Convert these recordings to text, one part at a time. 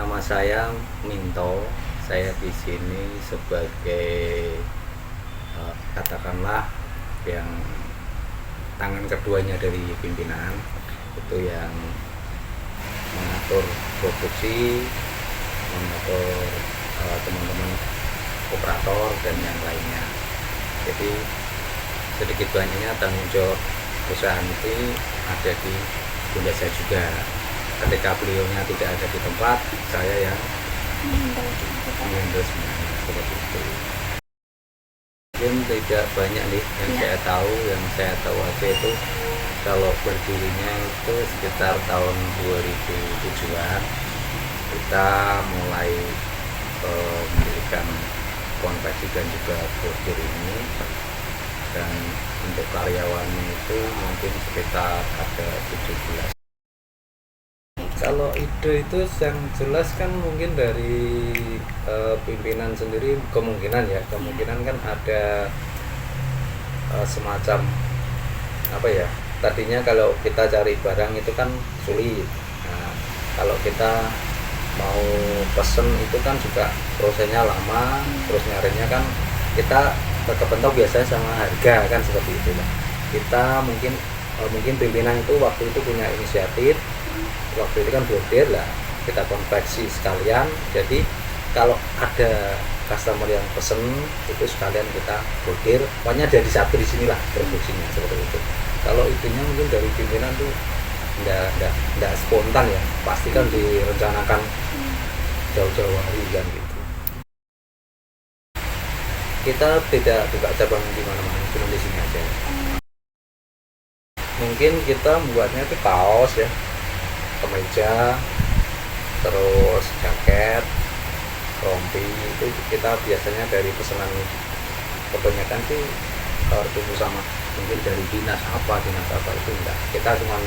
Nama saya Minto. Saya di sini sebagai katakanlah yang tangan keduanya dari pimpinan, itu yang mengatur produksi, mengatur teman-teman operator dan yang lainnya. Jadi sedikit banyaknya tanggung jawab perusahaan itu ada di bunda saya juga. Ketika beliaunya tidak ada di tempat, saya yang mengendal semuanya seperti itu. Mungkin tidak banyak nih yang saya tahu aja itu kalau berdirinya itu sekitar tahun 2007-an kita mulai mendirikan konveksi dan juga bordir ini, dan untuk karyawannya itu mungkin sekitar ada 17. Kalau ide itu yang jelas kan mungkin dari pimpinan sendiri, kemungkinan kan ada semacam apa ya, tadinya kalau kita cari barang itu kan sulit. Nah, kalau kita mau pesen itu kan juga prosesnya lama, terus nyarinya kan kita kepentok biasanya sama harga kan, seperti itu. Kita mungkin pimpinan itu waktu itu punya inisiatif, waktu itu kan bordir lah, kita konveksi sekalian. Jadi kalau ada customer yang pesen itu sekalian kita bordir, pokoknya dari satu di sinilah produksinya, seperti itu. Kalau idenya mungkin dari pimpinan tuh enggak spontan ya, pasti kan direncanakan jauh-jauh hari kan gitu. Kita tidak buka cabang di mana-mana, cuma di sini aja. Mungkin kita buatnya itu kaos ya, kemeja, terus jaket, rompi, itu kita biasanya dari pesanan kebanyakan sih bertemu sama mungkin dari dinas apa itu enggak, kita cuma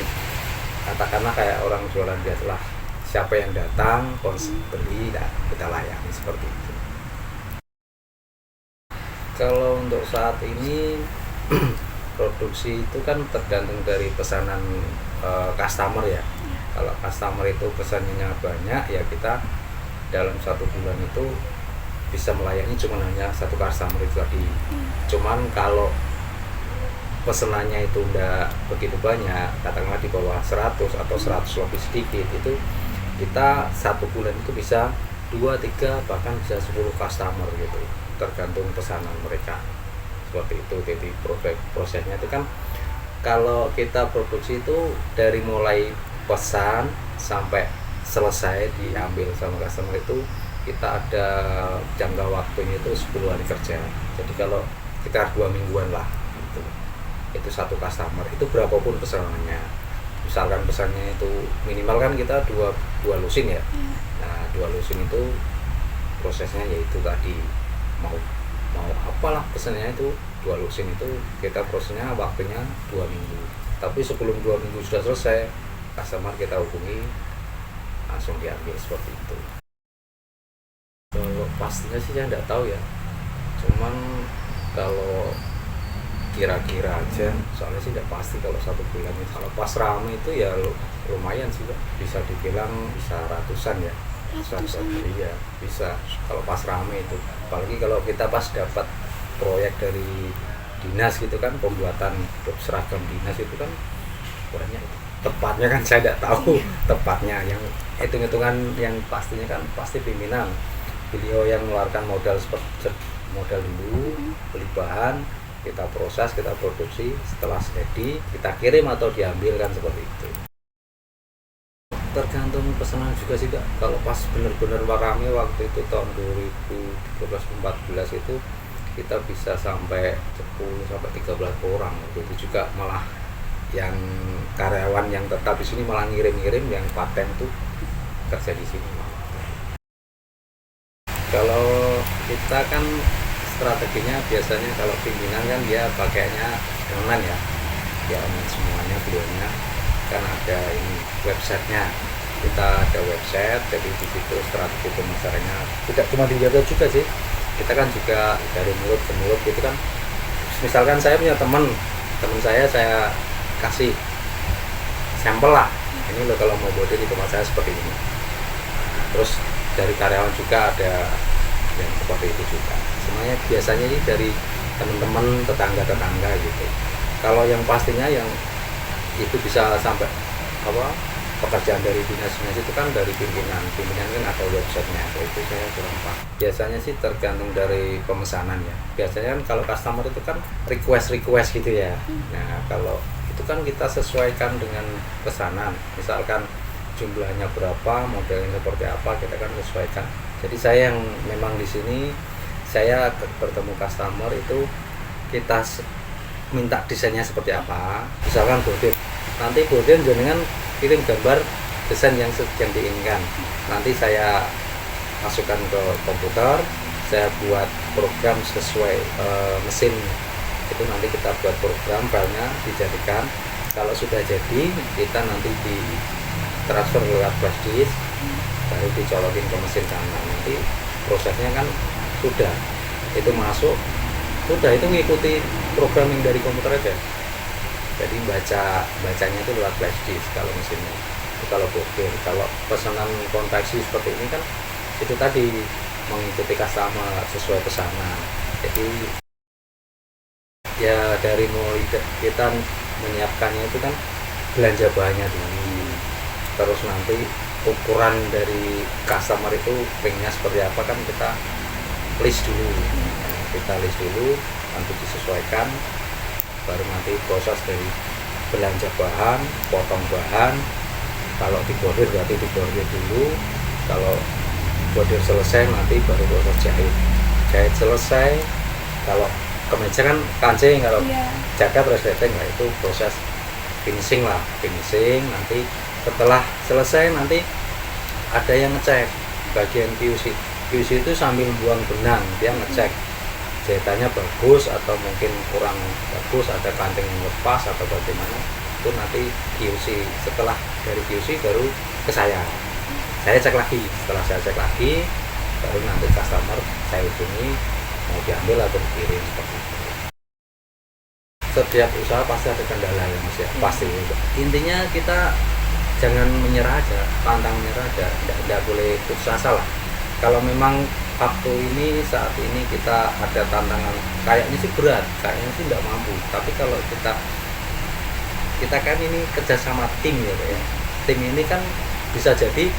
katakanlah kayak orang jualan biasa lah, siapa yang datang beli dan kita layani seperti itu. Kalau untuk saat ini produksi itu kan tergantung dari pesanan customer ya. Kalau customer itu pesannya banyak ya kita dalam 1 bulan itu bisa melayani cuma hanya 1 customer itu tadi. Cuman kalau pesanannya itu udah begitu banyak, katakanlah di bawah 100 atau 100 lebih sedikit, itu kita 1 bulan itu bisa 2, 3 bahkan bisa 10 customer gitu, tergantung pesanan mereka seperti itu. Jadi prosesnya itu kan kalau kita produksi itu dari mulai pesan sampai selesai diambil sama customer itu kita ada jangka waktunya itu 10 hari kerja. Jadi kalau sekitar 2 mingguan lah itu 1 customer, itu berapapun pesanannya. Misalkan pesannya itu minimal kan kita 2 lusin ya. Nah 2 lusin itu prosesnya yaitu tadi mau apalah pesannya itu 2 lusin itu kita prosesnya waktunya 2 minggu. Tapi sebelum 2 minggu sudah selesai, customer kita hubungi langsung diambil seperti itu. Kalau pastinya sih saya tidak tahu ya, cuman kalau kira-kira aja, soalnya sih tidak pasti kalau 1 bulan itu. Kalau pas rame itu ya lumayan sih, bisa dibilang bisa ratusan ya. Iya bisa kalau pas rame itu, apalagi kalau kita pas dapat proyek dari dinas gitu kan, pembuatan seragam dinas itu kan banyak. Tepatnya kan saya tidak tahu tepatnya, yang hitung-hitungan yang pastinya kan pasti pimpinan, beliau yang mengeluarkan modal dulu, beli bahan, kita proses, kita produksi, setelah jadi kita kirim atau diambil kan, seperti itu. Tergantung pesanan juga sih Kak. Kalau pas benar-benar rame waktu itu tahun 2013-14 itu kita bisa sampai 10 sampai 13 orang. Itu juga malah yang karyawan yang tetap di sini malah ngirim-ngirim yang paten tuh kerja di sini. Kalau kita kan strateginya biasanya kalau pimpinan kan dia pakainya online ya, dia online semuanya, beliaunya kan ada ini websitenya, kita ada website, jadi di situ strategi pemasarannya tidak cuma di website juga sih, kita kan juga dari mulut ke mulut gitu kan. Misalkan saya punya teman saya kasih sampel lah, ini loh kalau mau body di tempat saya seperti ini. Terus dari karyawan juga ada yang seperti itu juga. Semuanya biasanya ini dari teman-teman, tetangga-tetangga gitu. Kalau yang pastinya yang itu bisa sampai apa, pekerjaan dari dinas-dinas itu kan dari pimpinan kan ada websitenya, itu saya kurang paham. Biasanya sih tergantung dari pemesanan ya. Biasanya kan kalau customer itu kan request gitu ya. Nah kalau itu kan kita sesuaikan dengan pesanan, misalkan jumlahnya berapa, modelnya seperti apa, kita kan sesuaikan. Jadi saya yang memang di sini saya bertemu customer itu kita minta desainnya seperti apa, misalkan bordir, nanti bordir jenengan kirim gambar desain yang diinginkan, nanti saya masukkan ke komputer, saya buat program sesuai mesin itu, nanti kita buat program, filenya dijadikan. Kalau sudah jadi, kita nanti di transfer lewat flash disk, baru dicolokin ke mesin sana. Nanti prosesnya kan sudah itu masuk, sudah itu mengikuti programming dari komputer aja. Jadi bacanya itu lewat flash disk kalau mesinnya. Itu kalau bordir. Kalau pesanan konveksi seperti ini kan itu tadi mengikuti customer sesuai pesanan. Jadi ya dari mulai kita menyiapkannya itu kan belanja bahannya dulu, terus nanti ukuran dari customer itu pengennya seperti apa kan kita list dulu, nanti disesuaikan, baru nanti proses dari belanja bahan, potong bahan. Kalau dibordir berarti dibordir dulu, kalau bordir selesai nanti baru proses jahit selesai. Kalau kemeja kan kancing, kalau jaket resleting, nah itu proses finishing. Nanti setelah selesai nanti ada yang ngecek bagian QC itu sambil buang benang, dia ngecek jahitannya bagus atau mungkin kurang bagus, ada kancing yang lepas atau bagaimana, itu nanti QC. Setelah dari QC baru ke saya cek lagi. Setelah saya cek lagi baru nanti customer saya hubungi mau diambil atau dikirim, seperti itu. Setiap usaha pasti ada kendala ya Mas ya, pasti. Intinya kita jangan menyerah aja, pantang menyerah aja, tidak boleh putus asa lah. Kalau memang waktu ini saat ini kita ada tantangan kayaknya sih berat, kayaknya sih tidak mampu, tapi kalau kita kan ini kerja sama tim ya Pak ya. Tim ini kan bisa jadi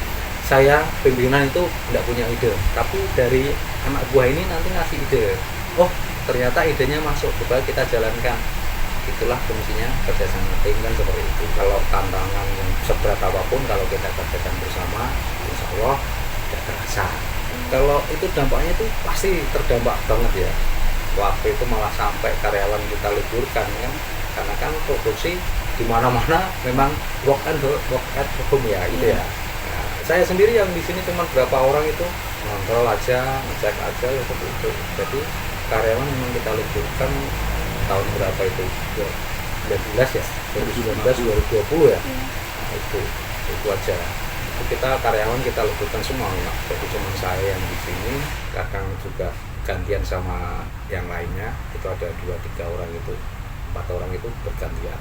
saya pimpinan itu tidak punya ide, tapi dari anak buah ini nanti ngasih ide, oh ternyata idenya masuk, coba kita jalankan. Itulah fungsinya kerja sama tim kan seperti itu. Kalau tantangan yang seberat apapun, kalau kita kerjakan bersama, insya Allah tidak terasa. Kalau itu dampaknya itu pasti terdampak banget ya. Waktu itu malah sampai karyawan kita liburkan kan, karena kan produksi di mana-mana memang work at home ya, itu ya. Nah, saya sendiri yang di sini cuma berapa orang itu ngontrol aja, ngecek aja ya seperti itu. Jadi karyawan memang kita liburkan tahun berapa itu? 2019 ya, 2019 2020 ya. Nah, itu aja. Itu kita karyawan kita liburkan semua ya. Jadi cuma saya yang di sini, kadang juga gantian sama yang lainnya. Itu ada 2-3 orang itu, 4 orang itu bergantian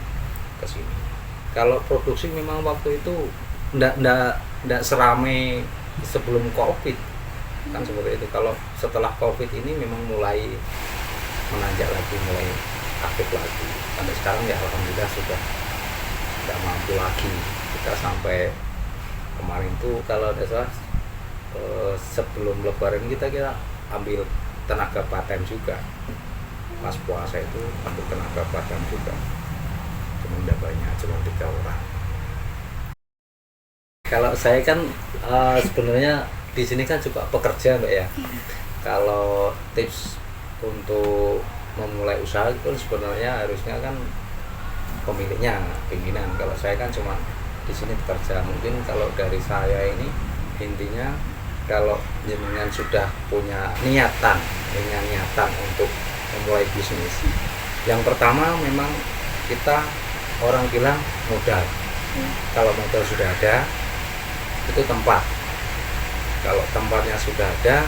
ke sini. Kalau produksi memang waktu itu ndak serame sebelum Covid kan seperti itu. Kalau setelah Covid ini memang mulai menanjak lagi, mulai aktif lagi. Sampai sekarang ya alhamdulillah sudah tidak mampu lagi. Kita sampai kemarin tuh kalau ada salah sebelum lebaran kita ambil tenaga part-time juga. Pas puasa itu ambil tenaga part-time juga. Cuma tidak banyak, cuma 3 orang. Kalau saya kan sebenarnya di sini kan juga pekerja Mbak ya. Kalau tips untuk memulai usaha itu sebenarnya harusnya kan pemiliknya, pimpinan. Kalau saya kan cuma di sini bekerja. Mungkin kalau dari saya ini intinya kalau jenengan sudah punya niatan untuk memulai bisnis, yang pertama memang kita orang bilang modal. Kalau modal sudah ada, itu tempat. Kalau tempatnya sudah ada,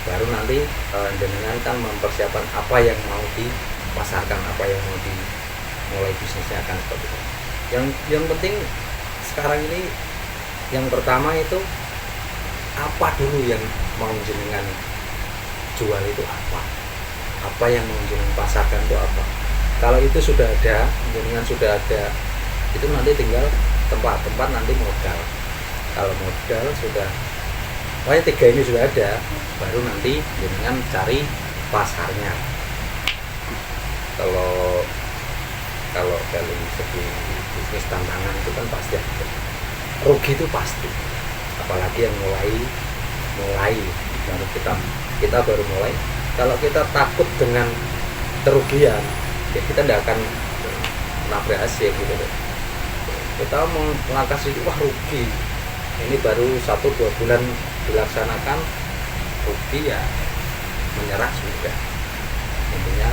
baru nanti jenengan kan mempersiapkan apa yang mau dipasarkan, apa yang mau dimulai bisnisnya akan seperti itu. Yang penting sekarang ini yang pertama itu apa dulu yang mau jenengan jual itu apa yang mau jenengan pasarkan itu apa. Kalau itu sudah ada, jenengan sudah ada, itu nanti tinggal tempat nanti modal. Kalau modal sudah, pokoknya 3 ini sudah ada, baru nanti jenengan cari pasarnya. Kalau dari segi bisnis tantangan itu kan pasti ada, rugi itu pasti, apalagi yang mulai baru kita baru mulai. Kalau kita takut dengan kerugian, ya kita tidak akan berhasil gitu. Kita melangkah situ, wah rugi, ini baru 1-2 bulan dilaksanakan rugi, ya menyerah sudah. Intinya